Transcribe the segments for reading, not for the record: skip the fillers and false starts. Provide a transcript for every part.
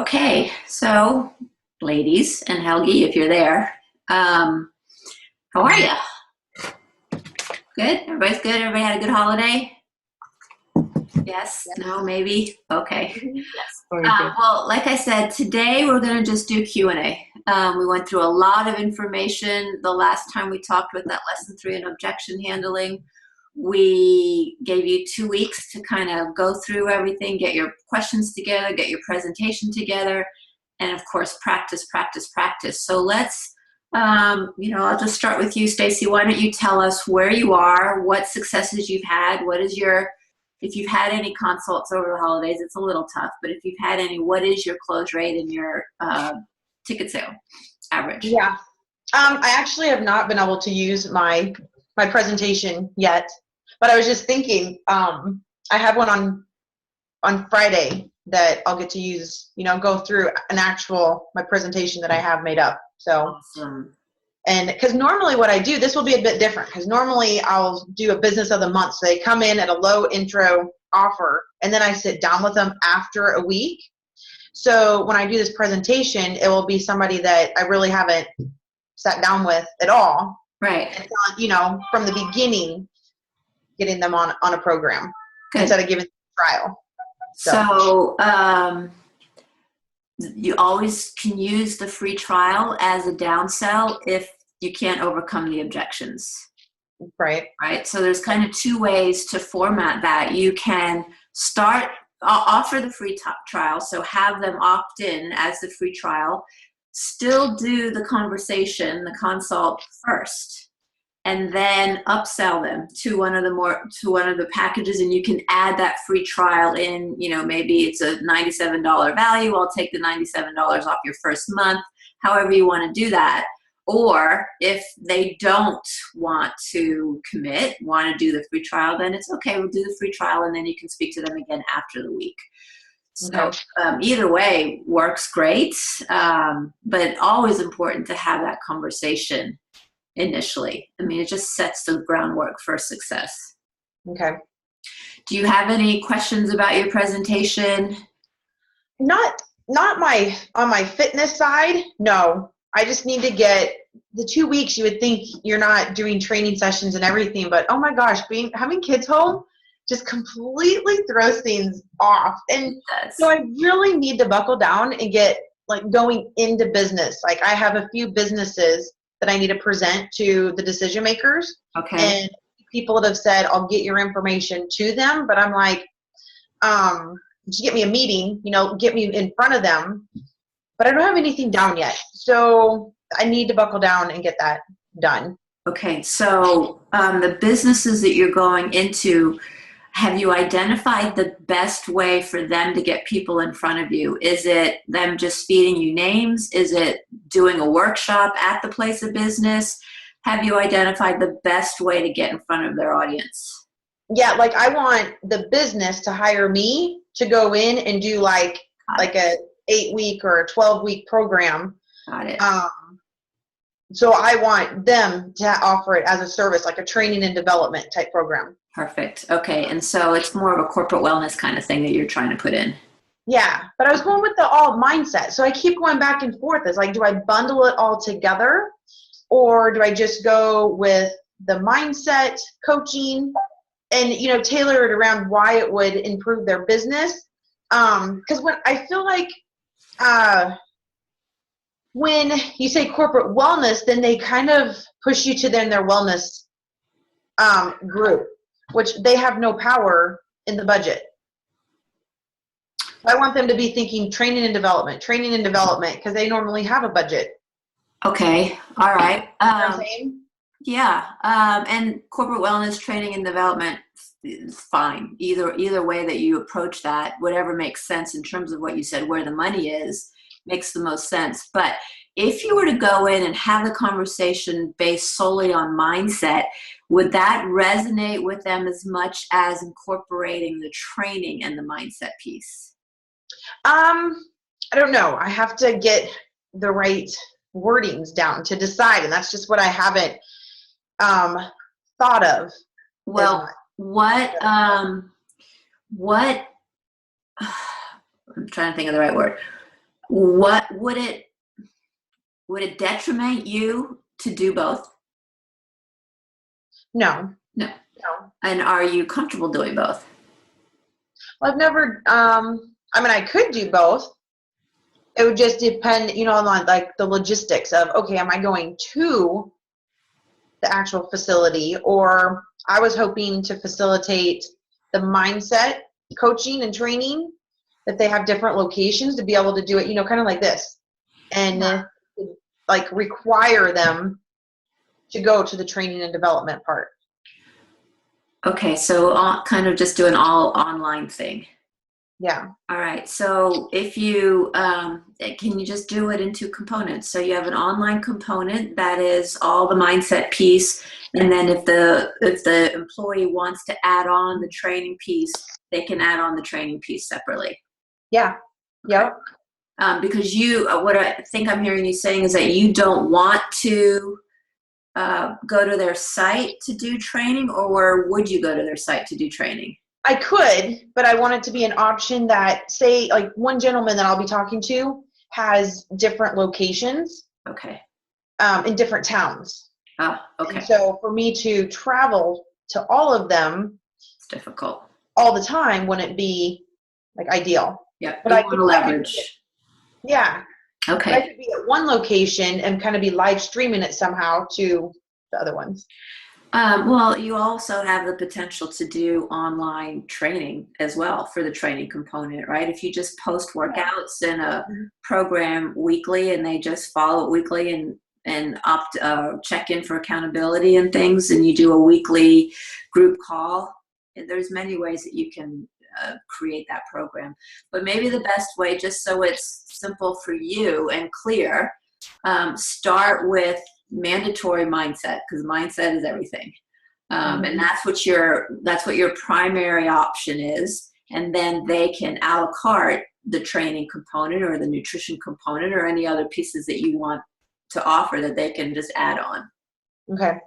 Okay, so ladies and Helgi, if you're there, how are you? Good? Everybody's good? Everybody had a good holiday? Yes? Yes. No? Maybe? Okay. Yes. Very good. Well, like I said, today we're going to just do Q&A. We went through a lot of information the last time we talked with that lesson 3 in objection handling. We gave you 2 weeks to kind of go through everything, get your questions together, get your presentation together, and of course, practice, practice, practice. So let's, I'll just start with you, Stacy. Why don't you tell us where you are, what successes you've had, what is your, if you've had any consults over the holidays, it's a little tough, but if you've had any, what is your close rate and your ticket sale average? Yeah. I actually have not been able to use my presentation yet, but I was just thinking, I have one on Friday that I'll get to use, go through my presentation that I have made up. So, Awesome. and because normally what I do, this will be a bit different because normally I'll do a business of the month. So they come in at a low intro offer and then I sit down with them after a week. So when I do this presentation, it will be somebody that I really haven't sat down with at all. Right. And, from the beginning, getting them on a program. Good. Instead of giving them a trial. So you always can use the free trial as a downsell if you can't overcome the objections. Right. Right. So there's kind of 2 ways to format that. You can offer the free trial, so have them opt in as the free trial, still do the conversation, the consult first, and then upsell them to one of the packages, and you can add that free trial in. Maybe it's a $97 value. I'll take the $97 off your first month, however you want to do that. Or if they don't want to commit, want to do the free trial, then it's okay. We'll do the free trial, and then you can speak to them again after the week. So either way works great, but always important to have that conversation initially. I mean, it just sets the groundwork for success. Okay. Do you have any questions about your presentation? Not on my fitness side, no. I just need to get the 2 weeks. You would think you're not doing training sessions and everything, but oh my gosh, having kids home just completely throws things off. And so I really need to buckle down and get going into business. I have a few businesses that I need to present to the decision makers. Okay. And people that have said, I'll get your information to them, but I'm like, just get me a meeting, get me in front of them. But I don't have anything down yet. So I need to buckle down and get that done. Okay. So the businesses that you're going into, have you identified the best way for them to get people in front of you? Is it them just feeding you names? Is it doing a workshop at the place of business? Have you identified the best way to get in front of their audience? Yeah, I want the business to hire me to go in and do like a 8-week or a 12-week program. Got it. So I want them to offer it as a service, like a training and development type program. Perfect. Okay. And so it's more of a corporate wellness kind of thing that you're trying to put in. Yeah. But I was going with the all mindset. So I keep going back and forth. It's do I bundle it all together, or do I just go with the mindset coaching and, tailor it around why it would improve their business? Because when I feel when you say corporate wellness, then they kind of push you to their wellness group, which they have no power in the budget. I want them to be thinking training and development, because they normally have a budget. Okay. All right. You know what I'm saying? Yeah. And corporate wellness, training and development is fine. Either way that you approach that, whatever makes sense in terms of what you said, where the money is, makes the most sense. But if you were to go in and have the conversation based solely on mindset, would that resonate with them as much as incorporating the training and the mindset piece? I don't know. I have to get the right wordings down to decide, and that's just what I haven't thought of. Well, what I'm trying to think of the right word. What would it detriment you to do both? No. No. No. And are you comfortable doing both? Well, I've never, I mean, I could do both. It would just depend, on like the logistics of, okay, am I going to the actual facility, or I was hoping to facilitate the mindset coaching and training, that they have different locations to be able to do it, kind of like this, and like require them to go to the training and development part. Okay, so kind of just do an all online thing. Yeah. All right, so if you, can you just do it in two components? So you have an online component that is all the mindset piece, and then if the employee wants to add on the training piece, they can add on the training piece separately. Yeah. Yep. Because what I think I'm hearing you saying is that you don't want to go to their site to do training, or would you go to their site to do training? I could, but I want it to be an option that, say, like one gentleman that I'll be talking to has different locations. Okay. In different towns. Oh, okay. And so for me to travel to all of them, it's difficult. All the time wouldn't be like ideal. Yeah, but you I want could to leverage. Yeah. Okay. But I could be at one location and kind of be live streaming it somehow to the other ones. Well, you also have the potential to do online training as well for the training component, right? If you just post workouts in a program weekly and they just follow it weekly and check in for accountability and things, and you do a weekly group call, there's many ways that you can create that program. But maybe the best way, just so it's simple for you and clear, start with mandatory mindset, because mindset is everything, and that's what your primary option is, and then they can a la carte the training component or the nutrition component or any other pieces that you want to offer that they can just add on. Okay.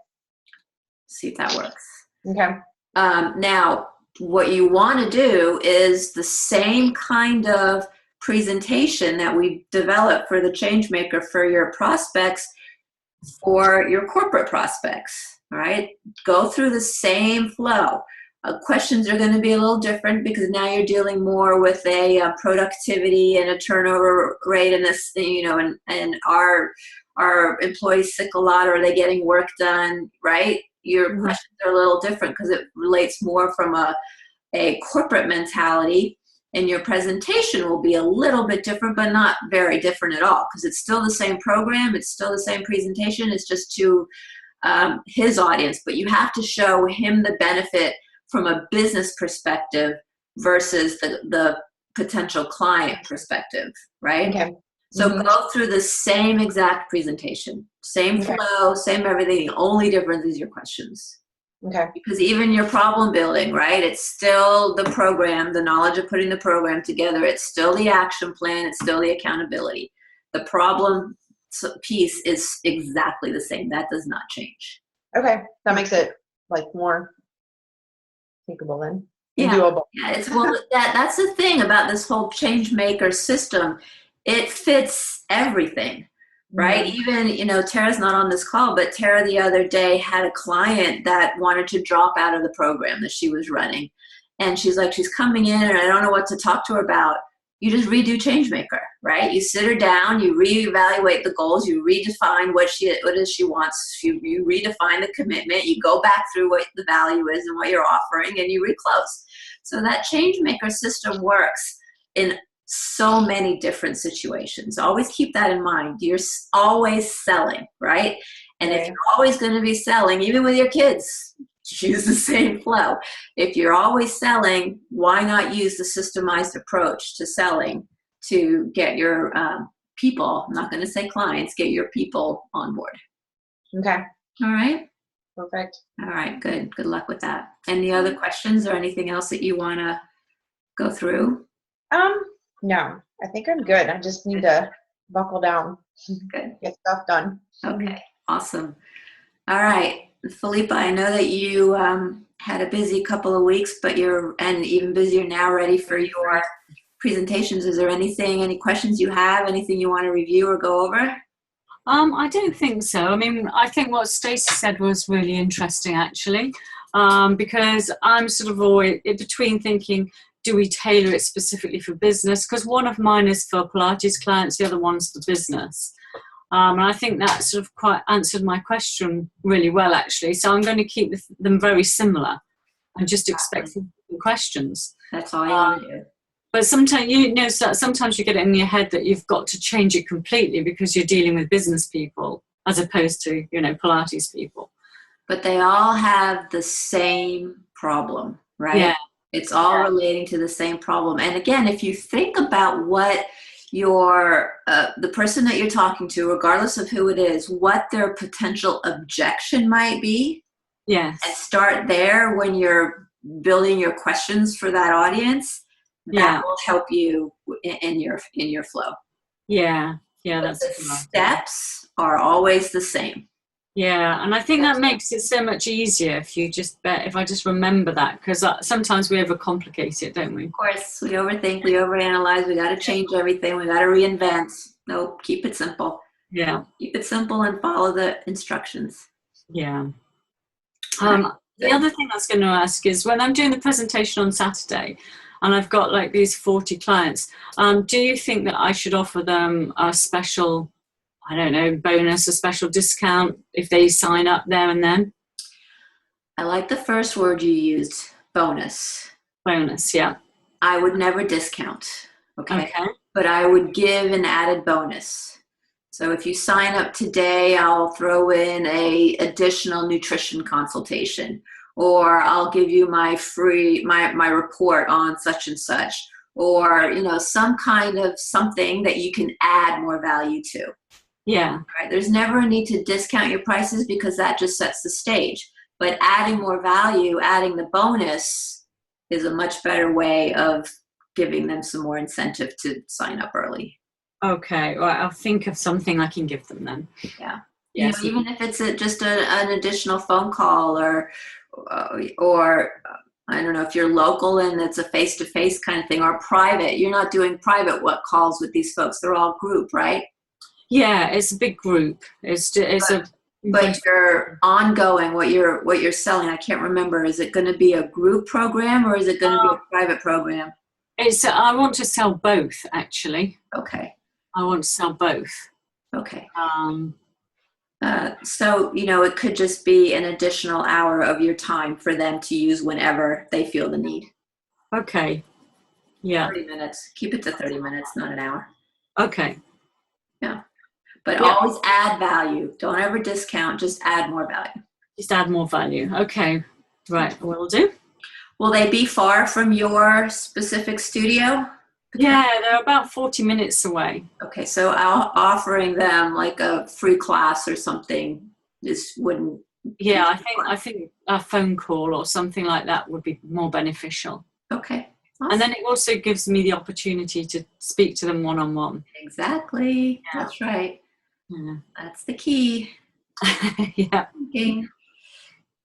See if that works. Okay. Now what you want to do is the same kind of presentation that we developed for the change maker for your prospects for your corporate prospects. All right, go through the same flow. Questions are going to be a little different because now you're dealing more with a productivity and a turnover rate, and this, and our employees sick a lot, or are they getting work done, right? Your questions are a little different because it relates more from a corporate mentality. And your presentation will be a little bit different, but not very different at all, because it's still the same program, it's still the same presentation, it's just to his audience, but you have to show him the benefit from a business perspective versus the potential client perspective, right? Okay. So go through the same exact presentation, same flow, same everything. The only difference is your questions. Okay. Because even your problem building, right? It's still the program, the knowledge of putting the program together. It's still the action plan. It's still the accountability. The problem piece is exactly the same. That does not change. Okay. That makes it like more thinkable then. Yeah. Doable. Yeah. It's, well, that's the thing about this whole change maker system. It fits everything. Right? Even, Tara's not on this call, but Tara the other day had a client that wanted to drop out of the program that she was running. And she's like, she's coming in and I don't know what to talk to her about. You just redo Changemaker, right? You sit her down, you reevaluate the goals, you redefine what it is she wants, you redefine the commitment, you go back through what the value is and what you're offering, and you reclose. So that Changemaker system works in so many different situations. Always keep that in mind. You're always selling, right? And if you're always going to be selling, even with your kids, use the same flow. If you're always selling, why not use the systemized approach to selling to get your people, I'm not going to say clients, get your people on board. Okay. All right. Perfect. All right. Good. Good luck with that. Any other questions or anything else that you want to go through? No, I think I'm good. I just need to buckle down. Good. Get stuff done. Okay, awesome. All right, Philippa, I know that you had a busy couple of weeks, but you're, and even busier now, ready for your presentations, is there any questions you have, anything you want to review or go over? I don't think so. I mean, I think what Stacey said was really interesting, actually, because I'm sort of always in between thinking, do we tailor it specifically for business? Because one of mine is for Pilates clients, the other one's for business. And I think that sort of quite answered my question really well, actually. So I'm going to keep them very similar and just expect questions. That's all you want to do. But sometimes, sometimes you get it in your head that you've got to change it completely because you're dealing with business people as opposed to, Pilates people. But they all have the same problem, right? Yeah. It's all relating to the same problem. And again, if you think about what the person that you're talking to, regardless of who it is, what their potential objection might be, yes, and start there when you're building your questions for that audience, that will help you in your flow. Yeah, that's the steps are always the same. Yeah, and I think that makes it so much easier if I just remember that, because sometimes we overcomplicate it, don't we? Of course, we overthink, we overanalyze, we got to change everything, we got to reinvent. Nope, keep it simple. Yeah. Keep it simple and follow the instructions. Yeah. The other thing I was going to ask is, when I'm doing the presentation on Saturday, and I've got like these 40 clients, do you think that I should offer them a special, I don't know, bonus, a special discount if they sign up there and then? I like the first word you used, bonus. Bonus, yeah. I would never discount, okay? But I would give an added bonus. So if you sign up today, I'll throw in a additional nutrition consultation, or I'll give you my free, my report on such and such, or, some kind of something that you can add more value to. Yeah. Right? There's never a need to discount your prices because that just sets the stage. But adding more value, adding the bonus is a much better way of giving them some more incentive to sign up early. Okay. Well, I'll think of something I can give them then. Yeah. Yes. Even if it's just an additional phone call or I don't know, if you're local and it's a face-to-face kind of thing, or private. You're not doing private calls with these folks. They're all group, right? Yeah, it's a big group. But your ongoing, what you're selling, I can't remember. Is it going to be a group program or is it going to be a private program? I want to sell both, actually. Okay. I want to sell both. Okay. So, it could just be an additional hour of your time for them to use whenever they feel the need. Okay. Yeah. 30 minutes. Keep it to 30 minutes, not an hour. Okay. Yeah. But always add value. Don't ever discount. Just add more value. Just add more value. Okay. Right. Will do. Will they be far from your specific studio? Yeah, they're about 40 minutes away. Okay, so offering them like a free class or something wouldn't. Yeah, I think a phone call or something like that would be more beneficial. Okay. Awesome. And then it also gives me the opportunity to speak to them one-on-one. Exactly. Yeah. That's right. Yeah. That's the key. Yeah. Okay.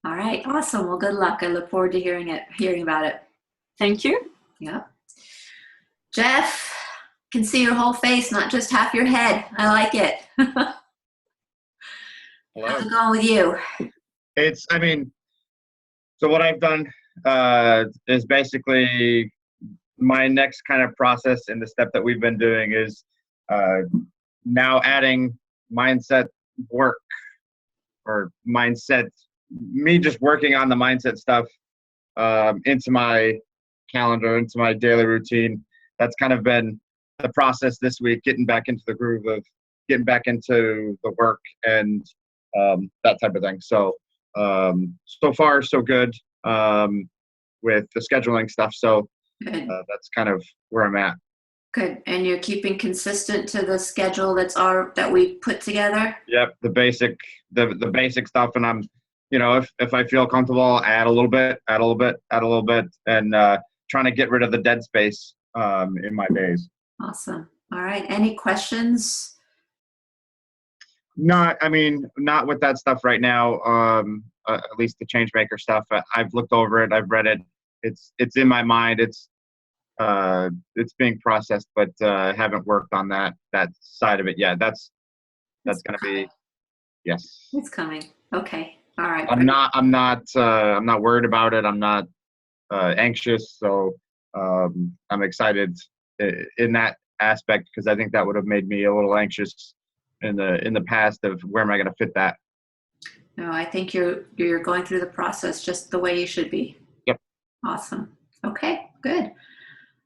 All right. Awesome. Well, good luck. I look forward to hearing about it. Thank you. Yeah. Jeff, can see your whole face, not just half your head. I like it. Hello. How's it going with you? So what I've done is basically my next kind of process, and the step that we've been doing is now adding mindset work, or mindset, me just working on the mindset stuff into my calendar, into my daily routine. That's kind of been the process this week, getting back into the groove of getting back into the work and that type of thing. So, so far so good with the scheduling stuff. So that's kind of where I'm at. Good. And you're keeping consistent to the schedule that we put together? Yep. The basic stuff. And I'm, if I feel comfortable, I'll add a little bit, and trying to get rid of the dead space in my days. Awesome. All right. Any questions? Not with that stuff right now. At least the change maker stuff. I've looked over it. I've read it. It's in my mind. it's being processed, but haven't worked on that side of it yet. That's going to be, yes. It's coming. Okay. All right. I'm not worried about it. I'm not anxious. So I'm excited in that aspect, because I think that would have made me a little anxious in the past of where am I going to fit that. No, I think you're going through the process just the way you should be. Yep. Awesome. Okay, good.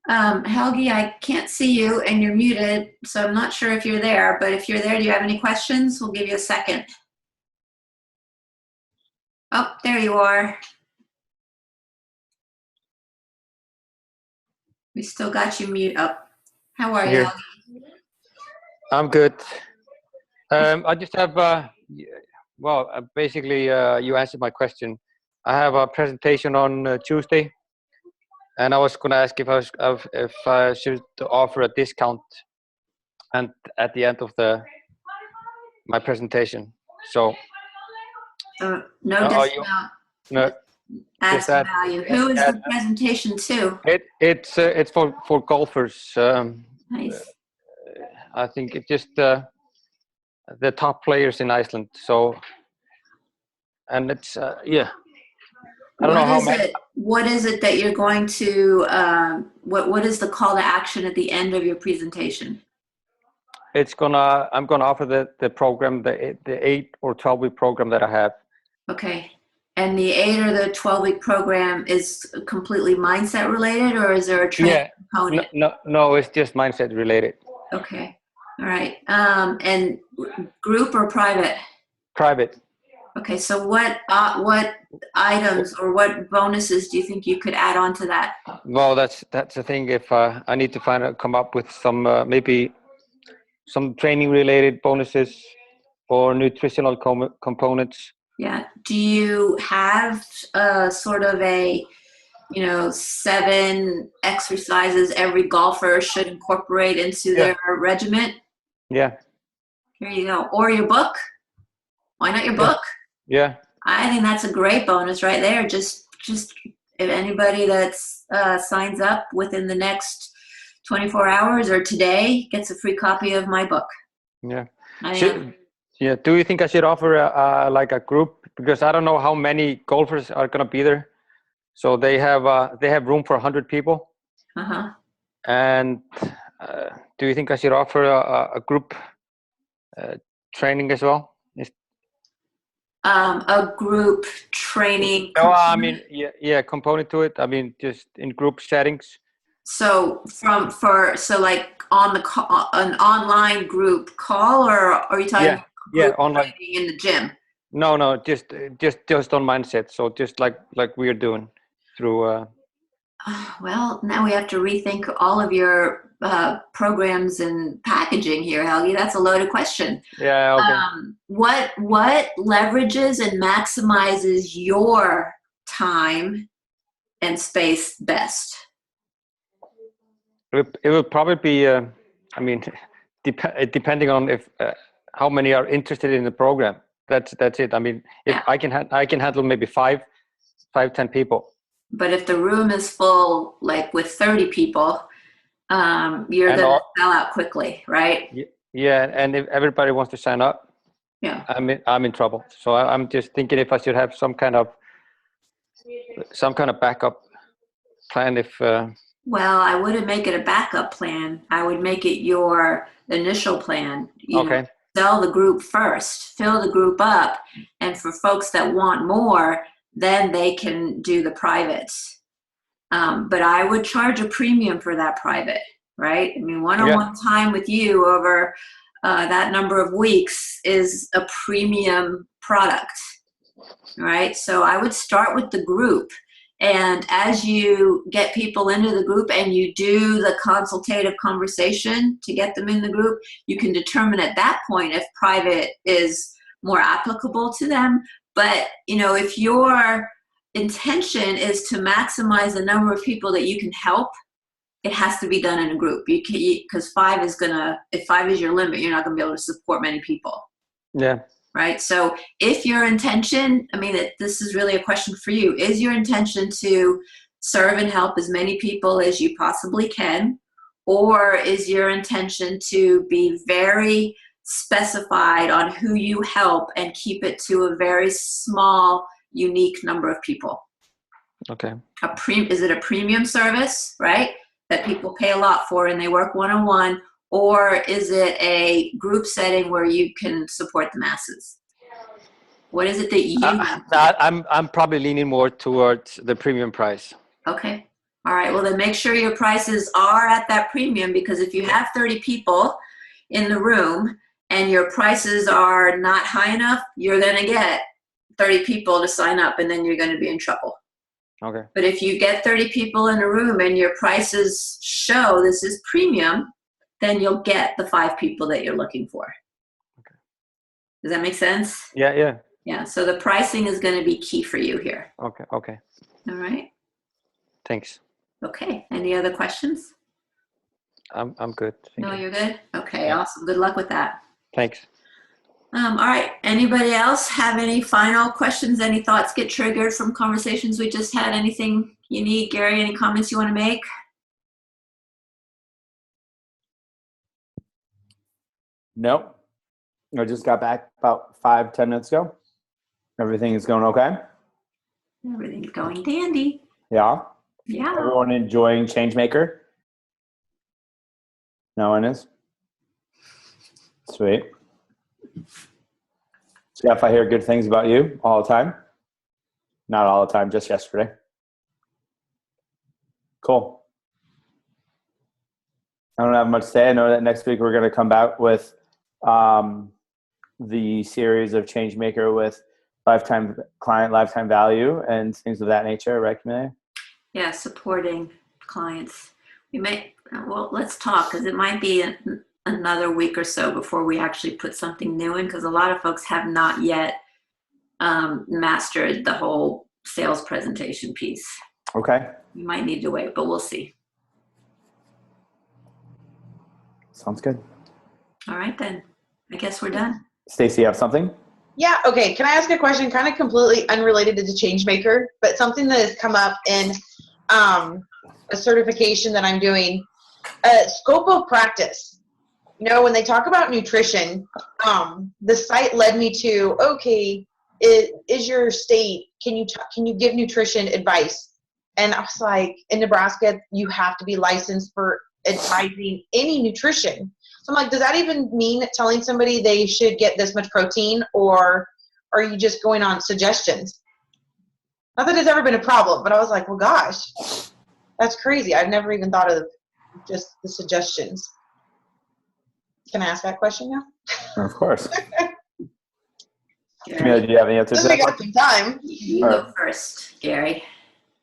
Helgi, I can't see you and you're muted, so I'm not sure if you're there, but if you're there, do you have any questions? We'll give you a second. Oh, there you are. We still got you mute up. How are you, Helgi? I'm good. I just have, basically, you answered my question. I have a presentation on Tuesday, and I was going to ask if I should offer a discount and at the end of my presentation. So No discount. No, Add some value. Who is the presentation to? It's for golfers. Nice. I think it's just the top players in Iceland. So, and it's yeah. I don't know how many. What is it that you're going to? What is the call to action at the end of your presentation? I'm gonna offer the program, the 8 or 12 week program that I have. Okay. And the 8 or the 12-week program is completely mindset related, or is there a training component? No, it's just mindset related. Okay. All right. And group or private? Private. Okay. So what items or what bonuses do you think you could add on to that? Well, that's the thing. If I need to come up with some maybe some training related bonuses or nutritional components. Yeah. Do you have sort of a, 7 exercises every golfer should incorporate into their regiment? Yeah. Here you go. Or your book? Why not your book? Yeah. I think that's a great bonus right there. Just if anybody that's signs up within the next 24 hours or today gets a free copy of my book. Yeah. Yeah. Do you think I should offer like a group? Because I don't know how many golfers are going to be there. So they have room for 100 people. Uh-huh. And do you think I should offer a group training as well? A group training. No, I mean, component to it. I mean, just in group settings. So like on an online group call, or are you talking? Yeah, online in the gym. No, just on mindset. So just like we're doing through. Well, now we have to rethink all of your programs and packaging here, Helgi. That's a loaded question. Yeah. Okay. What leverages and maximizes your time and space best? It will probably be. I mean, depending on if how many are interested in the program. That's it. I mean, if I can handle maybe 5-10 people. But if the room is full, like with 30 people, you're going to sell out quickly, right? Yeah, and if everybody wants to sign up, I'm in trouble. So I'm just thinking if I should have some kind of backup plan. If well, I wouldn't make it a backup plan. I would make it your initial plan. You know, sell the group first, fill the group up, and for folks that want more, then they can do the privates. But I would charge a premium for that private, right? I mean, one-on-one time with you over that number of weeks is a premium product, right? So I would start with the group. And as you get people into the group and you do the consultative conversation to get them in the group, you can determine at that point if private is more applicable to them. But, if your intention is to maximize the number of people that you can help, it has to be done in a group. Because 5 is if 5 is your limit, you're not going to be able to support many people. Yeah. Right. So if your intention, this is really a question for you. Is your intention to serve and help as many people as you possibly can? Or is your intention to be very specified on who you help and keep it to a very small, unique number of people? Okay. Is it a premium service, right, that people pay a lot for and they work one-on-one? Or is it a group setting where you can support the masses? What is it that you I'm probably leaning more towards the premium price. Okay. All right. Well, then make sure your prices are at that premium, because if you have 30 people in the room and your prices are not high enough, you're going to get 30 people to sign up, and then you're going to be in trouble. Okay. But if you get 30 people in a room and your prices show this is premium, then you'll get the 5 people that you're looking for. Okay. Does that make sense? Yeah, yeah. Yeah. So the pricing is going to be key for you here. Okay, okay. All right. Thanks. Okay. Any other questions? I'm good. No, you're good? Okay, Yeah. awesome. Good luck with that. Thanks. All right. Anybody else have any final questions? Any thoughts get triggered from conversations we just had? Anything you need? Gary, any comments you want to make? Nope. I just got back about 5-10 minutes ago. Everything is going okay. Everything's going dandy. Yeah. Yeah. Everyone enjoying Changemaker? No one is? Sweet. Jeff, I hear good things about you all the time. Not all the time, just yesterday. Cool. I don't have much to say. I know that next week we're going to come back with the series of Changemaker with lifetime client, lifetime value, and things of that nature, right, Camelia? Yeah, supporting clients. We may, well, let's talk, because it might be another week or so before we actually put something new in, because a lot of folks have not yet mastered the whole sales presentation piece. Okay. You might need to wait, but we'll see. Sounds good. All right, then. I guess we're done. Stacy, you have something? Yeah, okay. Can I ask a question kind of completely unrelated to the Changemaker, but something that has come up in a certification that I'm doing? Scope of practice. You know, when they talk about nutrition, the site led me to, okay, is your state, can you give nutrition advice? And I was like, in Nebraska, you have to be licensed for advising any nutrition. So I'm like, does that even mean telling somebody they should get this much protein, or are you just going on suggestions? Not that it's ever been a problem, but I was like, well, gosh, that's crazy. I've never even thought of just the suggestions. Can I ask that question now? Of course. Gary, Camelia, do you have any answers to We that? got some time. you go first, Gary.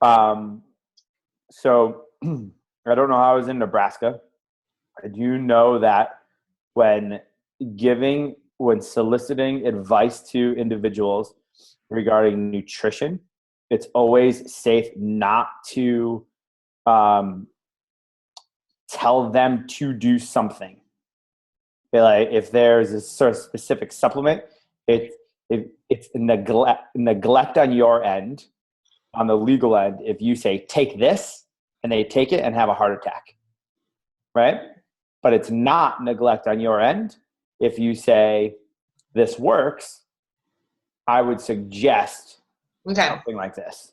So I don't know how I was in Nebraska. I do know that when soliciting advice to individuals regarding nutrition, it's always safe not to tell them to do something. Like if there's a sort of specific supplement, it's neglect on your end, on the legal end, if you say take this and they take it and have a heart attack, right? But it's not neglect on your end if you say this works. I would suggest something like this.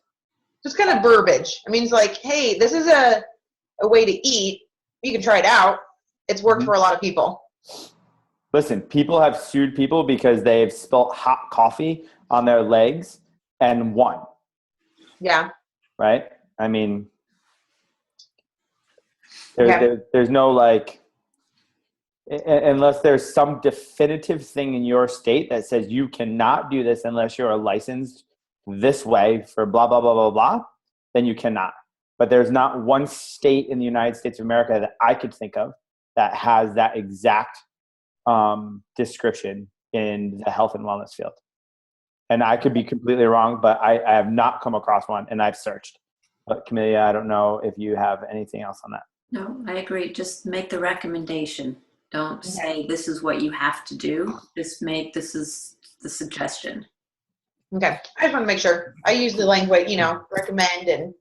Just kind of verbiage. I mean, it's like, hey, this is a way to eat. You can try it out. It's worked for a lot of people. Listen, people have sued people because they've spilt hot coffee on their legs and won. Yeah. Right? I mean, there's no like, unless there's some definitive thing in your state that says you cannot do this unless you're licensed this way for blah, blah, blah, blah, blah, then you cannot. But there's not one state in the United States of America that I could think of that has that exact description in the health and wellness field. And I could be completely wrong, but I have not come across one, and I've searched. But Camelia, I don't know if you have anything else on that. No, I agree. Just make the recommendation. Don't say this is what you have to do. Just make this is the suggestion. Okay. I just want to make sure. I use the language, recommend and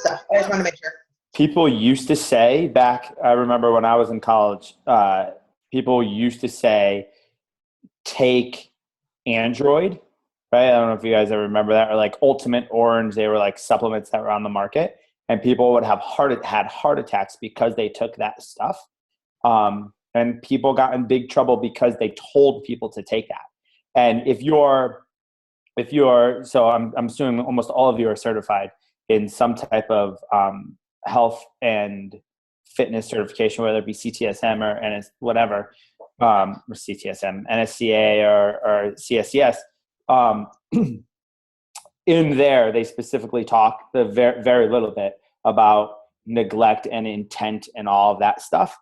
stuff. I just want to make sure. People used to say back, I remember when I was in college, people used to say, take Android, right? I don't know if you guys ever remember that, or like Ultimate Orange. They were like supplements that were on the market, and people would have had heart attacks because they took that stuff. And people got in big trouble because they told people to take that. And if you're, so I'm assuming almost all of you are certified in some type of health and fitness certification, whether it be CTSM or whatever, or CTSM, NSCA or CSCS. In there, they specifically talk very, very little bit about neglect and intent and all of that stuff.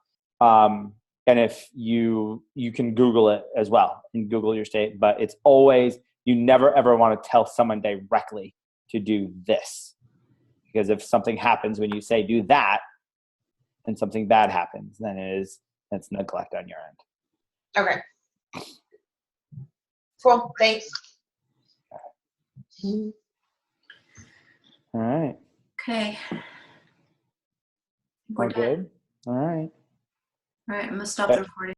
And if you can Google it as well and Google your state, but it's always, you never ever want to tell someone directly to do this, because if something happens when you say do that and something bad happens, then that's neglect on your end. Okay. Cool. Thanks. All right. Okay. We're good. All right. All right, I'm gonna stop the recording.